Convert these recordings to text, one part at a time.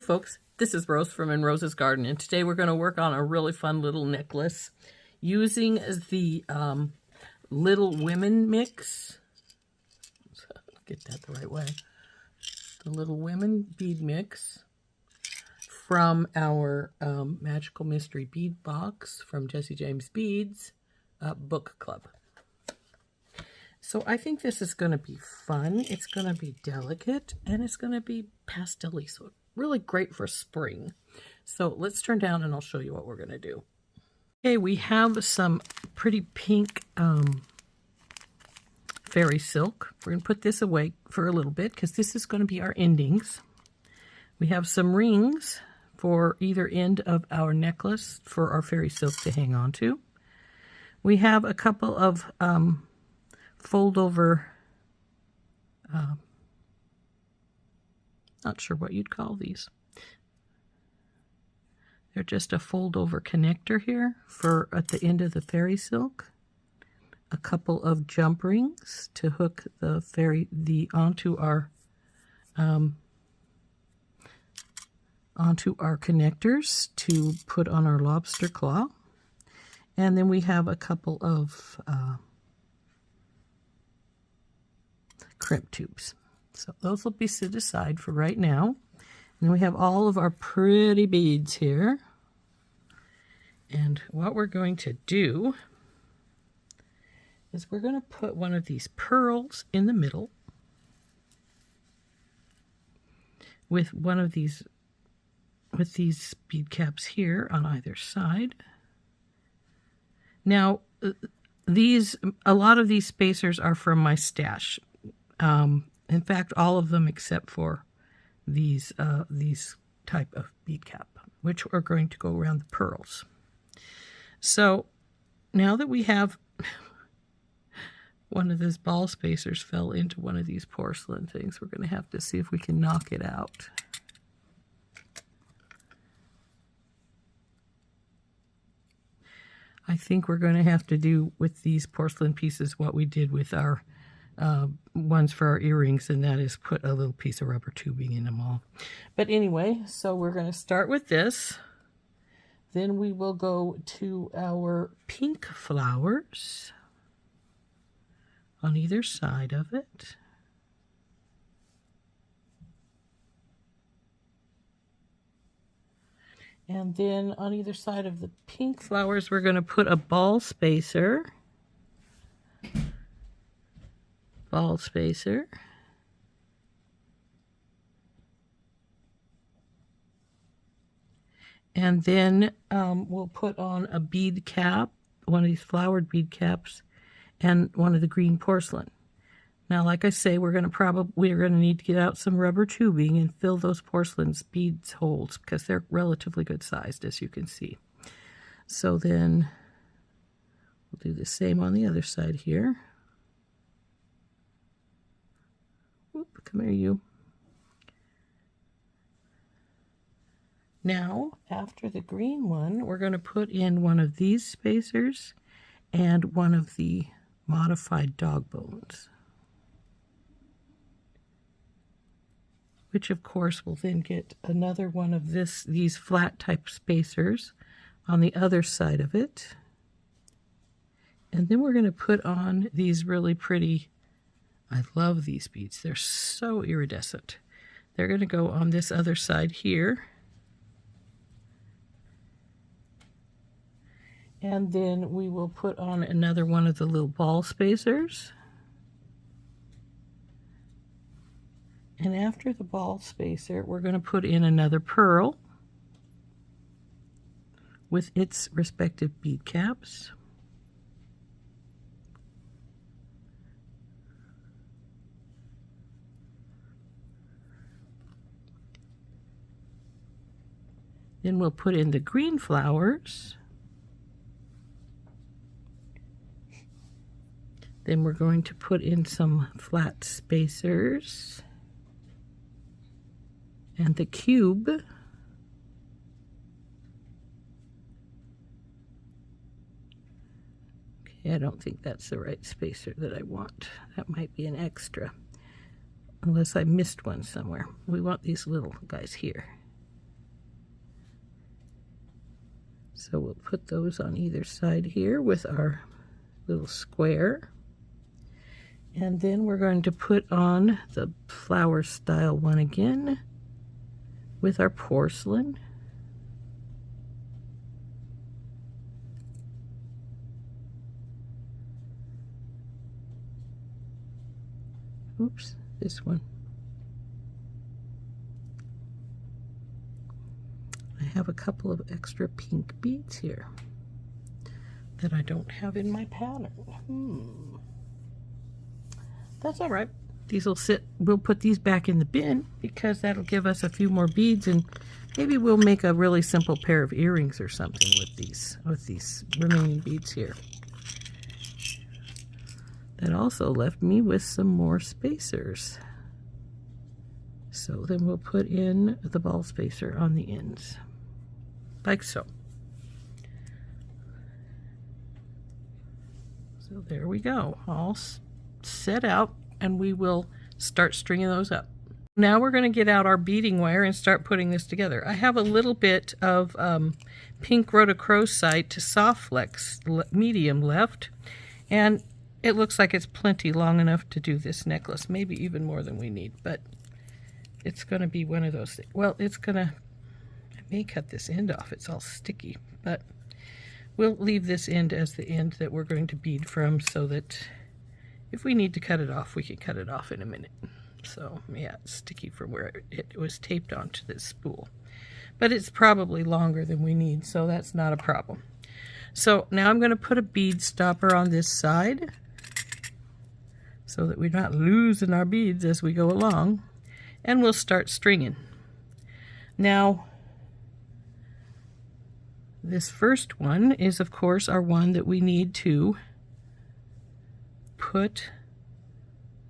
Folks, this is Rose from In Rose's Garden, and today we're going to work on a really fun little necklace using the Little Women mix. Get that the right way. The Little Women Bead mix from our Magical Mystery Bead box from Jesse James Beads book club. So I think this is going to be fun. It's going to be delicate, and it's going to be pastel-y, so really great for spring. So let's turn down and I'll show you what we're going to do. Okay, we have some pretty pink fairy silk. We're going to put this away for a little bit because this is going to be our endings. We have some rings for either end of our necklace for our fairy silk to hang on to. We have a couple of fold over, not sure what you'd call these. They're just a fold over connector here for at the end of the fairy silk. A couple of jump rings to hook the onto our connectors to put on our lobster claw. And then we have a couple of crimp tubes. So those will be set aside for right now. And we have all of our pretty beads here. And what we're going to do is we're going to put one of these pearls in the middle with one of these, with these bead caps here on either side. Now, a lot of these spacers are from my stash. In fact, all of them except for these type of bead cap, which are going to go around the pearls. So now that we have one of those ball spacers fell into one of these porcelain things, we're going to have to see if we can knock it out. I think we're going to have to do with these porcelain pieces what we did with our ones for our earrings, and that is put a little piece of rubber tubing in them all. But anyway, so we're going to start with this. Then we will go to our pink flowers on either side of it. And then on either side of the pink flowers, we're going to put a ball spacer. Ball spacer. And then we'll put on a bead cap, one of these flowered bead caps, and one of the green porcelain. Now, like I say, we're going to need to get out some rubber tubing and fill those porcelain beads holes because they're relatively good sized, as you can see. So then we'll do the same on the other side here. Whoop, come here, you. Now, after the green one, we're going to put in one of these spacers and one of the modified dog bones, which of course will then get another one of these flat type spacers on the other side of it. And then we're going to put on these really pretty, I love these beads, they're so iridescent. They're going to go on this other side here. And then we will put on another one of the little ball spacers. And after the ball spacer, we're going to put in another pearl with its respective bead caps. Then we'll put in the green flowers. Then we're going to put in some flat spacers and the cube. Okay, I don't think that's the right spacer that I want. That might be an extra, unless I missed one somewhere. We want these little guys here. So we'll put those on either side here with our little square. And then we're going to put on the flower style one again with our porcelain. Oops, this one. I have a couple of extra pink beads here that I don't have in my pattern. That's all right. These will sit. We'll put these back in the bin because that'll give us a few more beads, and maybe we'll make a really simple pair of earrings or something with these remaining beads here. That also left me with some more spacers. So then we'll put in the ball spacer on the ends, like so. So there we go, all set out, and we will start stringing those up. Now we're going to get out our beading wire and start putting this together. I have a little bit of pink rhodochrosite to soft flex medium left, and it looks like it's plenty long enough to do this necklace, maybe even more than we need, but it's going to be one of those things. Well, I may cut this end off, it's all sticky, but we'll leave this end as the end that we're going to bead from, so that if we need to cut it off, we can cut it off in a minute. So yeah, it's sticky from where it was taped onto this spool, but it's probably longer than we need, so that's not a problem. So now I'm going to put a bead stopper on this side so that we're not losing our beads as we go along, and we'll start stringing. Now, this first one is, of course, our one that we need to put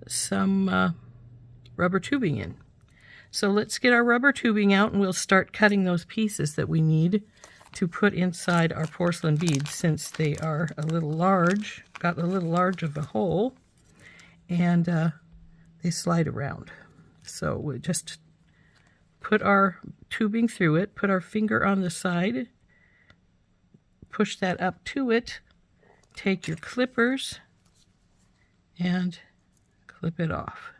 some rubber tubing in. So let's get our rubber tubing out, and we'll start cutting those pieces that we need to put inside our porcelain beads, since they are a little large, got a little large of a hole, and they slide around. So we just put our tubing through it, put our finger on the side, push that up to it, take your clippers and clip it off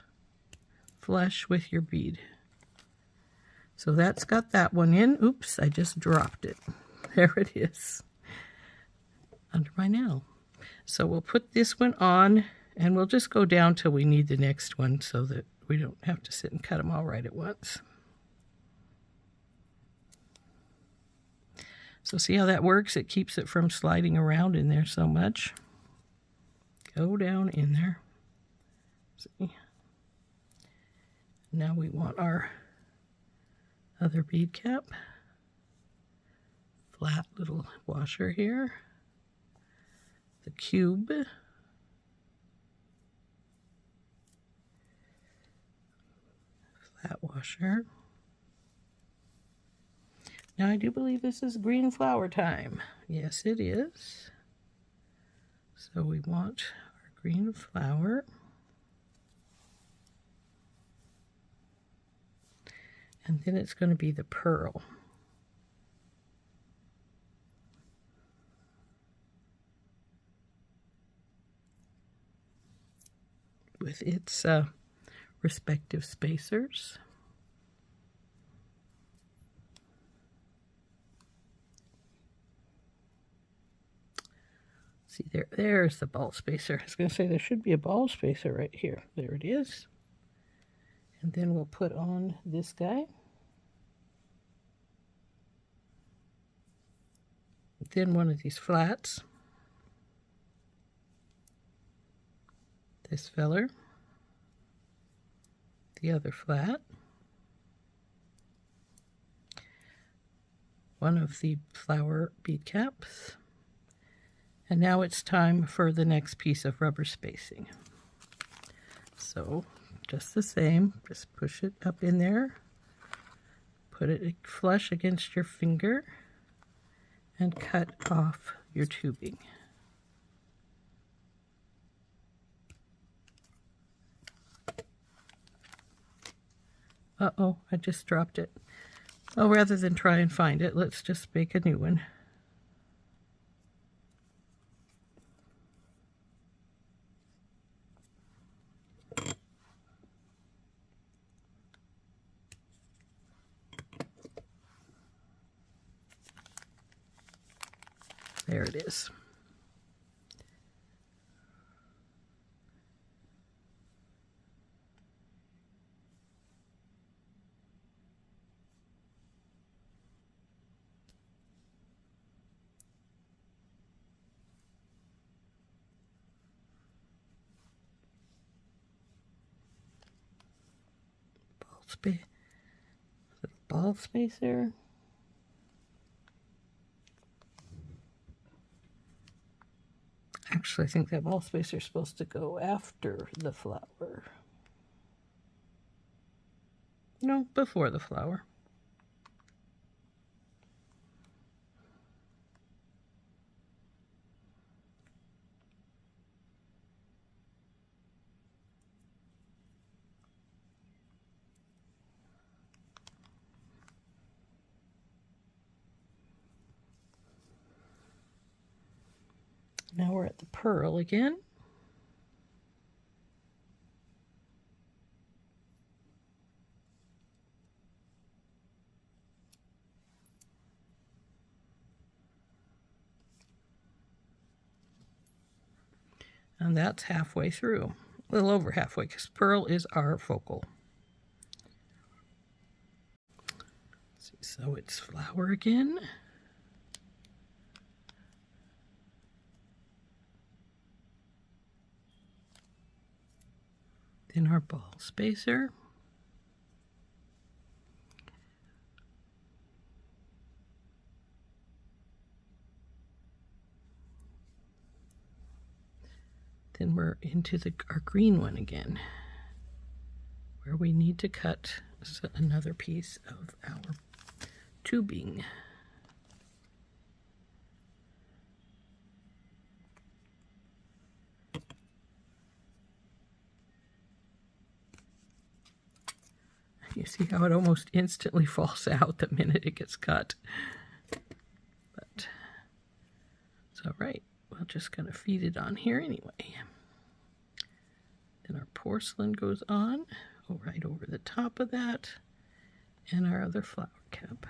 flush with your bead. So that's got that one in. Oops, I just dropped it. There it is under my nail. So we'll put this one on, and we'll just go down till we need the next one so that we don't have to sit and cut them all right at once. So see how that works? It keeps it from sliding around in there so much. Go down in there. See? Now we want our other bead cap. Flat little washer here. The cube. Flat washer. Now I do believe this is green flower time. Yes, it is. So we want our green flower. And then it's going to be the pearl. With its respective spacers. See, there's the ball spacer. I was going to say there should be a ball spacer right here. There it is. And then we'll put on this guy. Then one of these flats. This feller. The other flat. One of the flower bead caps. And now it's time for the next piece of rubber spacing. So just the same, just push it up in there, put it flush against your finger, and cut off your tubing. Uh-oh, I just dropped it. Oh, rather than try and find it, let's just make a new one. There it is. Ball spacer. Actually, I think that ball spacer is supposed to go after the flower. No, before the flower. Now we're at the pearl again. And that's halfway through, a little over halfway, because pearl is our focal. Let's see, so it's flower again. Then our ball spacer. Then we're into our green one again, where we need to cut another piece of our tubing. You see how it almost instantly falls out the minute it gets cut. But it's all right. We're just going to feed it on here anyway. Then our porcelain goes on, right over the top of that, and our other flower cap.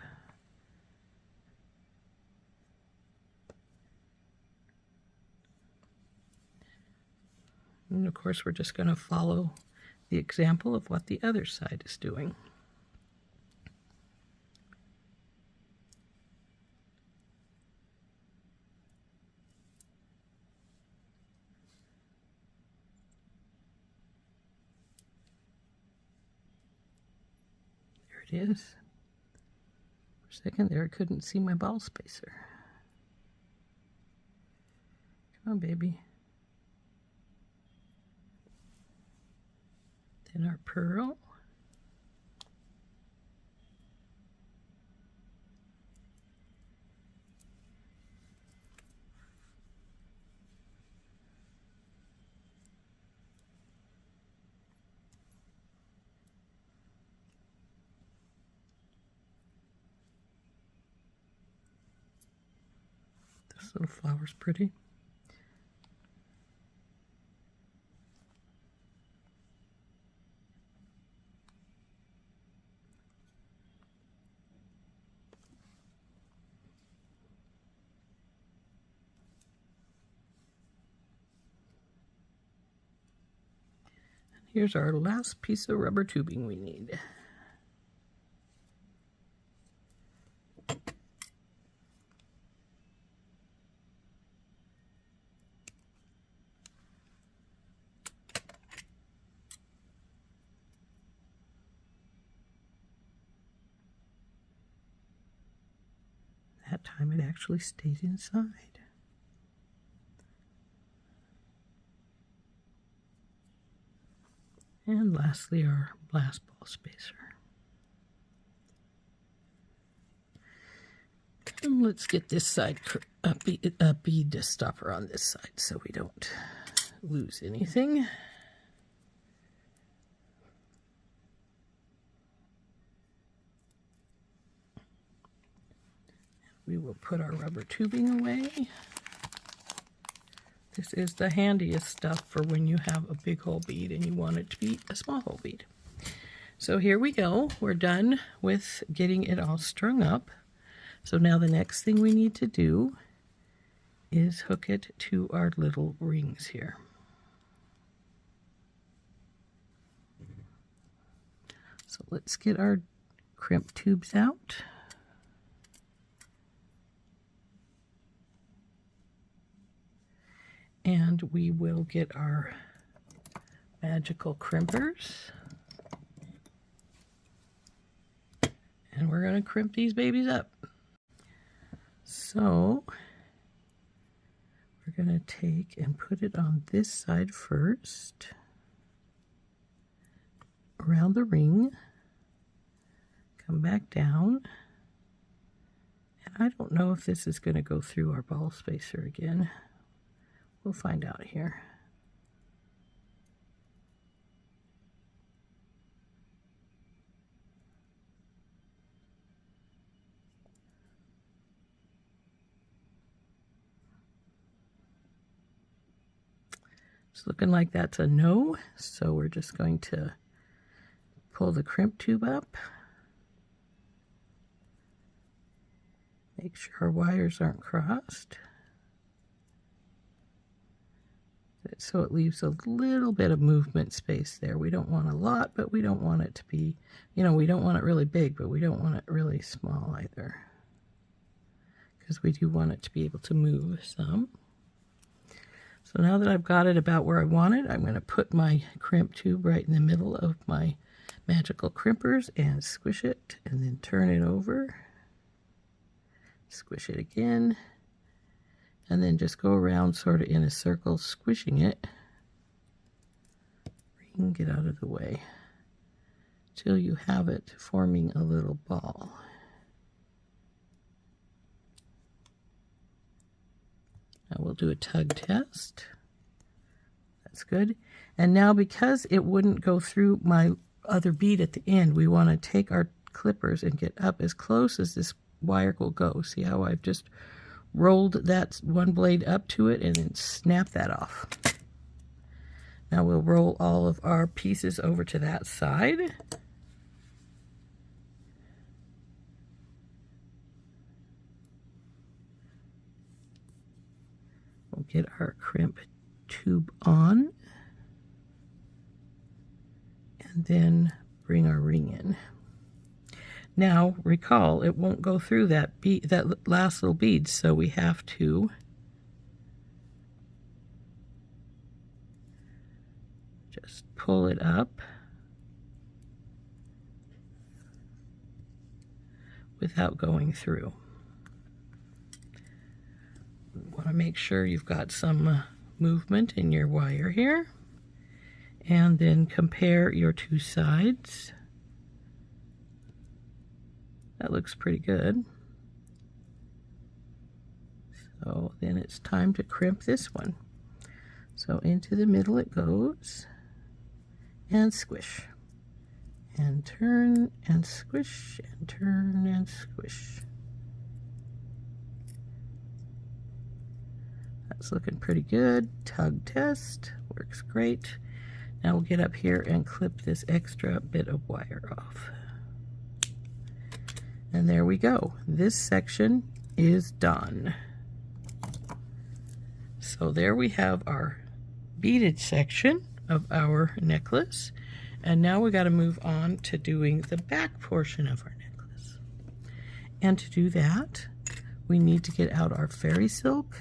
And of course, we're just going to follow the example of what the other side is doing. There it is. For a second there, I couldn't see my ball spacer. Come on, baby. Then our pearl. This little flower's pretty. Here's our last piece of rubber tubing we need. That time it actually stayed inside. And lastly, our last ball spacer. And let's get this side, a bead stopper on this side so we don't lose anything. We will put our rubber tubing away. This is the handiest stuff for when you have a big hole bead and you want it to be a small hole bead. So here we go. We're done with getting it all strung up. So now the next thing we need to do is hook it to our little rings here. So let's get our crimp tubes out. And we will get our magical crimpers. And we're going to crimp these babies up. So we're going to take and put it on this side first, around the ring, come back down, and I don't know if this is going to go through our ball spacer again. We'll find out here. It's looking like that's a no, so we're just going to pull the crimp tube up. Make sure our wires aren't crossed. So it leaves a little bit of movement space there. We don't want a lot, but we don't want it to be, you know, we don't want it really big, but we don't want it really small either, because we do want it to be able to move some. So now that I've got it about where I want it, I'm going to put my crimp tube right in the middle of my magical crimpers and squish it, and then turn it over, squish it again, and then just go around sort of in a circle, squishing it. Ring, get out of the way, till you have it forming a little ball. Now we'll do a tug test. That's good. And now, because it wouldn't go through my other bead at the end, we want to take our clippers and get up as close as this wire will go. See how I've just rolled that one blade up to it and then snap that off. Now we'll roll all of our pieces over to that side. We'll get our crimp tube on, and then bring our ring in. Now recall, it won't go through that bead, that last little bead, so we have to just pull it up without going through. Want to make sure you've got some movement in your wire here, and then compare your two sides. That looks pretty good. So then it's time to crimp this one. So into the middle it goes, and squish, and turn, and squish, and turn, and squish. That's looking pretty good. Tug test, works great. Now we'll get up here and clip this extra bit of wire off. And there we go. This section is done. So there we have our beaded section of our necklace. And now we got to move on to doing the back portion of our necklace. And to do that, we need to get out our fairy silk.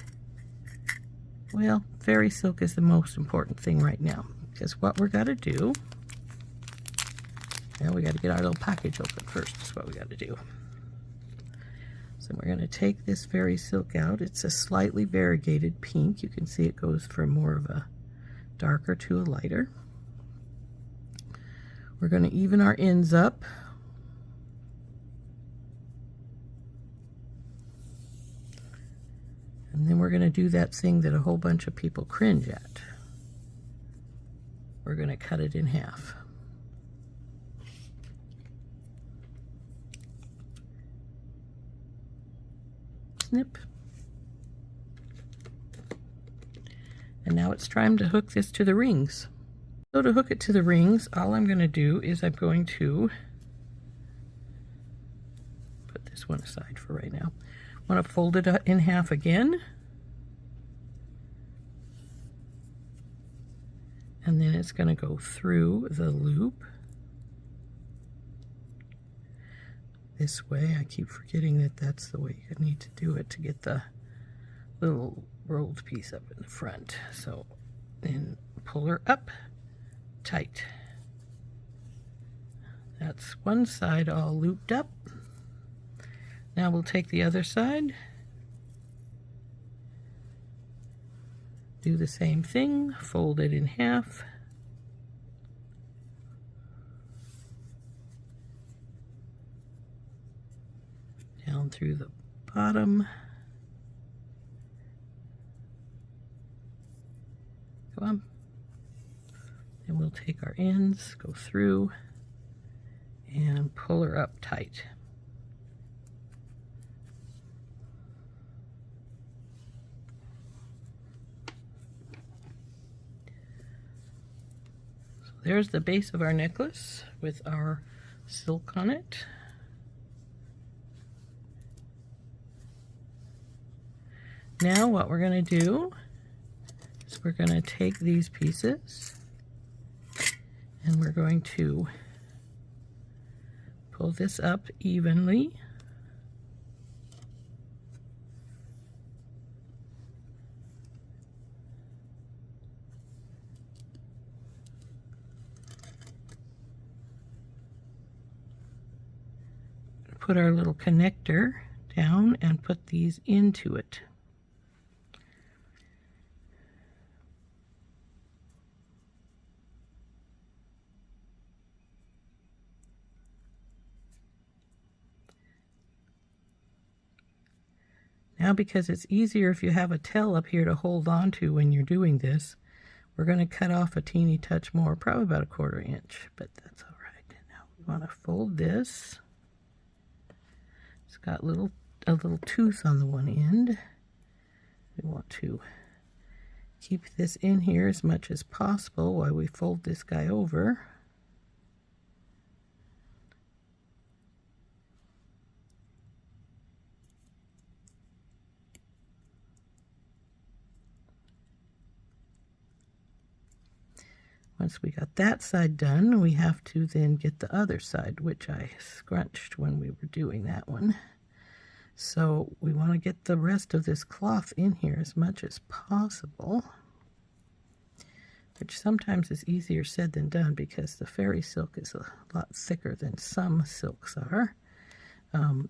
Well, fairy silk is the most important thing right now, because what we're got to do, well, we got to get our little package open first. That's what we got to do. So we're going to take this fairy silk out. It's a slightly variegated pink. You can see it goes from more of a darker to a lighter. We're going to even our ends up. And then we're going to do that thing that a whole bunch of people cringe at. We're going to cut it in half. Snip. And now it's time to hook this to the rings. So to hook it to the rings, all I'm going to do is I'm going to put this one aside for right now. I want to fold it in half again. and then it's going to go through the loop this way. I keep forgetting that that's the way you need to do it to get the little rolled piece up in the front. So then pull her up tight. That's one side all looped up. Now we'll take the other side, do the same thing, fold it in half, down through the bottom. Come on. And we'll take our ends, go through, and pull her up tight. So there's the base of our necklace with our silk on it. Now what we're going to do is we're going to take these pieces and we're going to pull this up evenly. Put our little connector down and put these into it. Now, because it's easier if you have a tail up here to hold on to when you're doing this, we're going to cut off a teeny touch more, probably about a 1/4 inch, but that's all right. Now we want to fold this. It's got a little tooth on the one end. We want to keep this in here as much as possible while we fold this guy over. Once we got that side done, we have to then get the other side, which I scrunched when we were doing that one. So we want to get the rest of this cloth in here as much as possible, which sometimes is easier said than done because the fairy silk is a lot thicker than some silks are.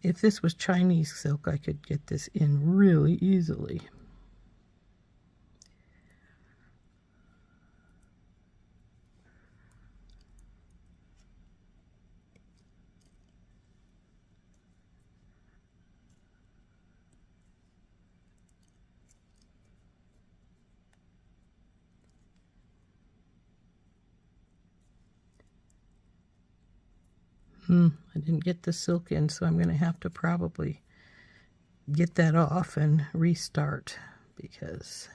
If this was Chinese silk, I could get this in really easily. I didn't get the silk in, so I'm going to have to probably get that off and restart because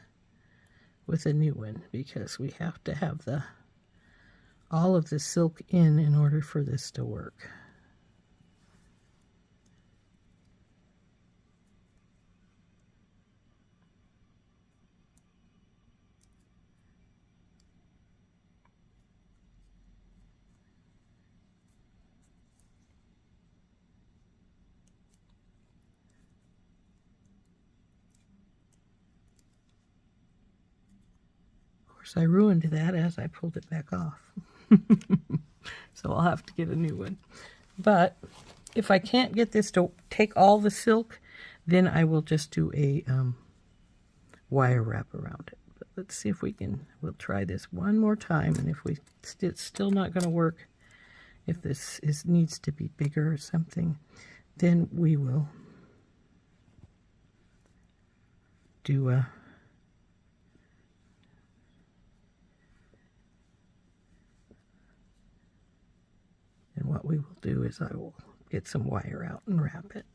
with a new one, because we have to have all of the silk in order for this to work. I ruined that as I pulled it back off. So I'll have to get a new one. But if I can't get this to take all the silk, then I will just do a wire wrap around it. But let's see if we'll try this one more time, and if it's still not going to work, if this needs to be bigger or something, then we will do a and what we will do is I will get some wire out and wrap it.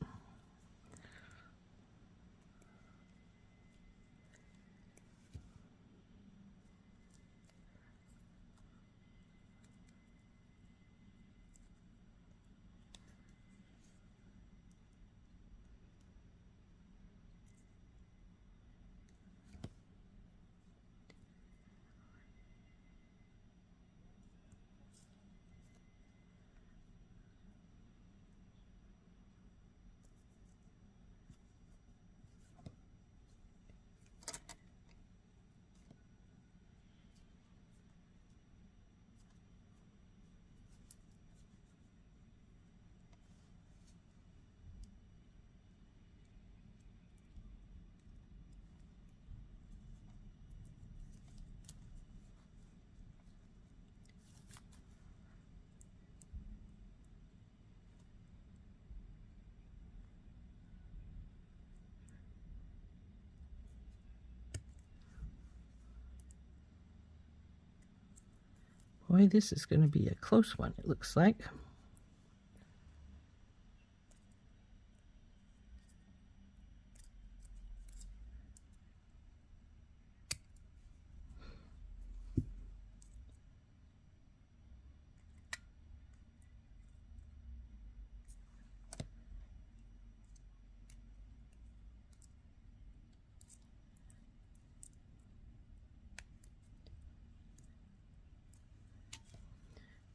Boy, this is going to be a close one, it looks like.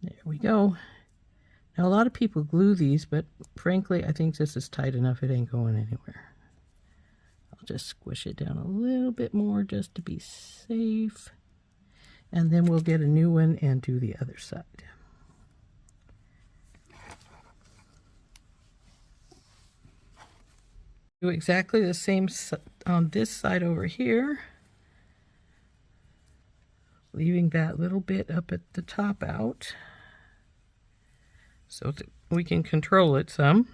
There we go. Now, a lot of people glue these, but frankly, I think this is tight enough. It ain't going anywhere. I'll just squish it down a little bit more just to be safe. And then we'll get a new one and do the other side. Do exactly the same on this side over here. Leaving that little bit up at the top out, so that we can control it some.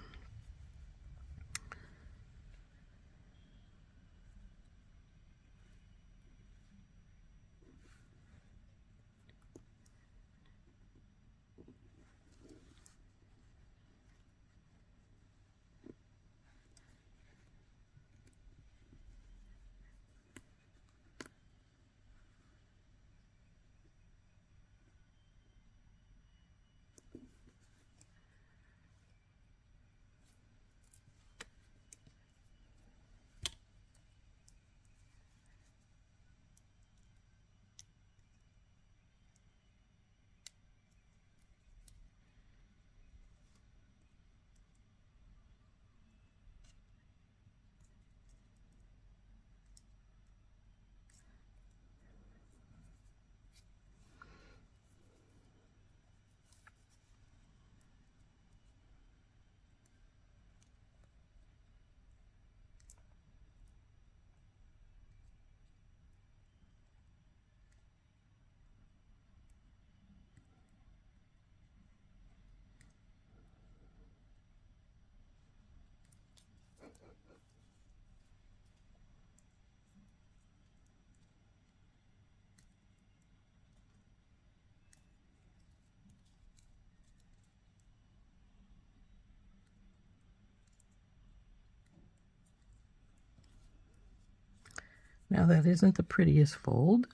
Now, that isn't the prettiest fold,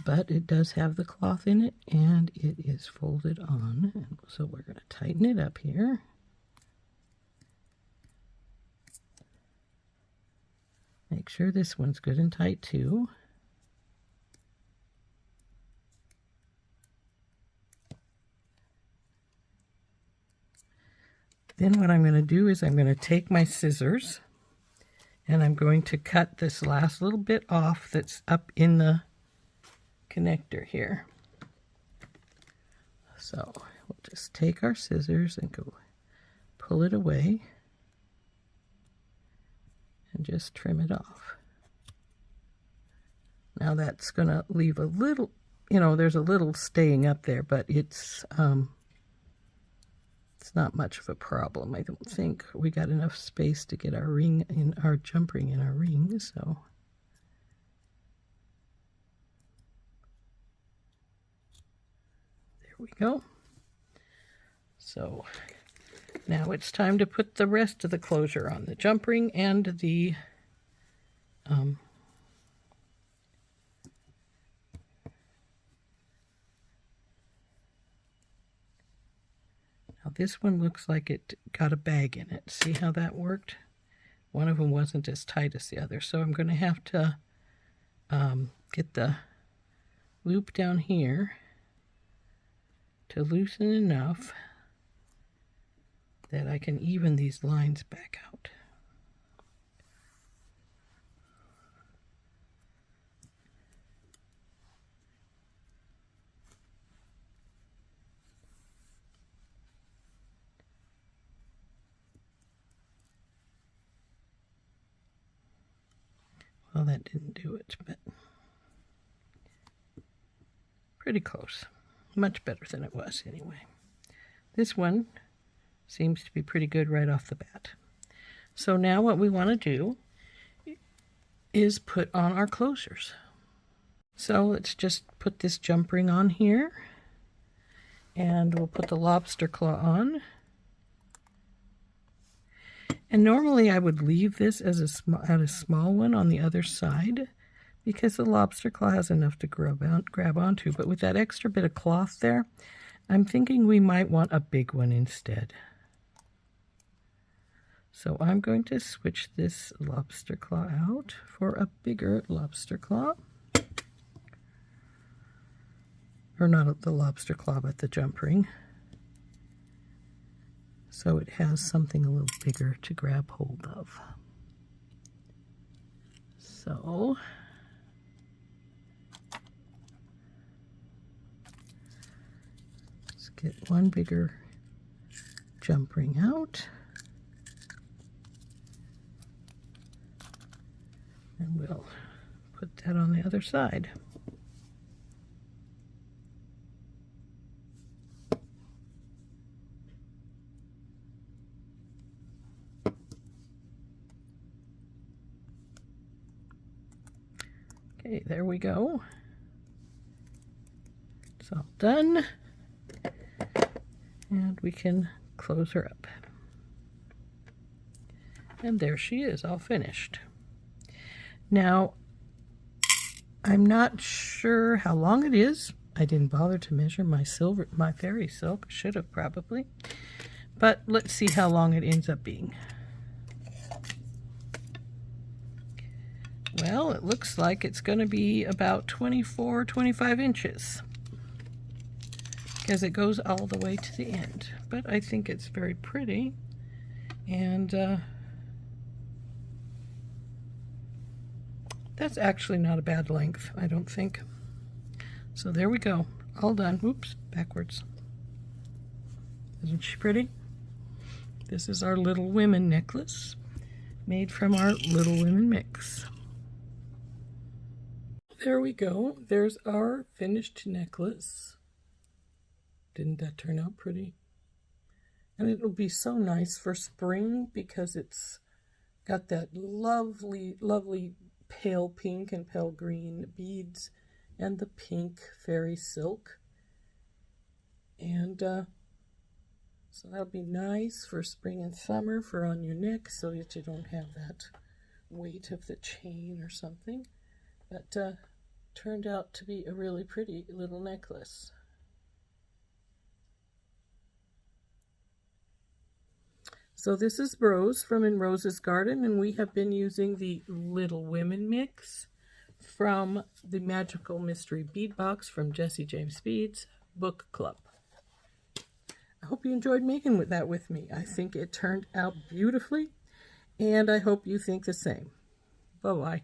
but it does have the cloth in it, and it is folded on. And so we're going to tighten it up here. Make sure this one's good and tight too. Then what I'm going to do is I'm going to take my scissors and I'm going to cut this last little bit off that's up in the connector here. So we'll just take our scissors and go pull it away and just trim it off. Now that's going to leave a little, you know, there's a little staying up there, but it's not much of a problem. I don't think we got enough space to get our ring in, our jump ring in our ring, so. There we go. So now it's time to put the rest of the closure on, the jump ring and the now this one looks like it got a bag in it. See how that worked? One of them wasn't as tight as the other, so I'm going to have to get the loop down here to loosen enough that I can even these lines back out. Well, that didn't do it, but pretty close. Much better than it was anyway. This one seems to be pretty good right off the bat. So now what we want to do is put on our closures. So let's just put this jump ring on here. And we'll put the lobster claw on. And normally I would leave this as a small one on the other side because the lobster claw has enough to grab onto. But with that extra bit of cloth there, I'm thinking we might want a big one instead. So I'm going to switch this lobster claw out for a bigger lobster claw. Or not the lobster claw, but the jump ring. So it has something a little bigger to grab hold of. So let's get one bigger jump ring out. And we'll put that on the other side. Okay, there we go. It's all done. And we can close her up. And there she is, all finished. Now, I'm not sure how long it is. I didn't bother to measure my fairy silk. Should have probably. But let's see how long it ends up being. Well, it looks like it's going to be about 24, 25 inches. Because it goes all the way to the end. But I think it's very pretty. And that's actually not a bad length, I don't think. So there we go. All done. Oops, backwards. Isn't she pretty? This is our Little Women necklace, made from our Little Women mix. There we go. There's our finished necklace. Didn't that turn out pretty? And it'll be so nice for spring because it's got that lovely, lovely pale pink and pale green beads and the pink fairy silk. And so that'll be nice for spring and summer for on your neck so that you don't have that weight of the chain or something. But turned out to be a really pretty little necklace. So this is Rose from In Rose's Garden, and we have been using the Little Women mix from the Magical Mystery Bead Box from Jessie James Beads Book Club. I hope you enjoyed making that with me. I think it turned out beautifully, and I hope you think the same. Bye-bye.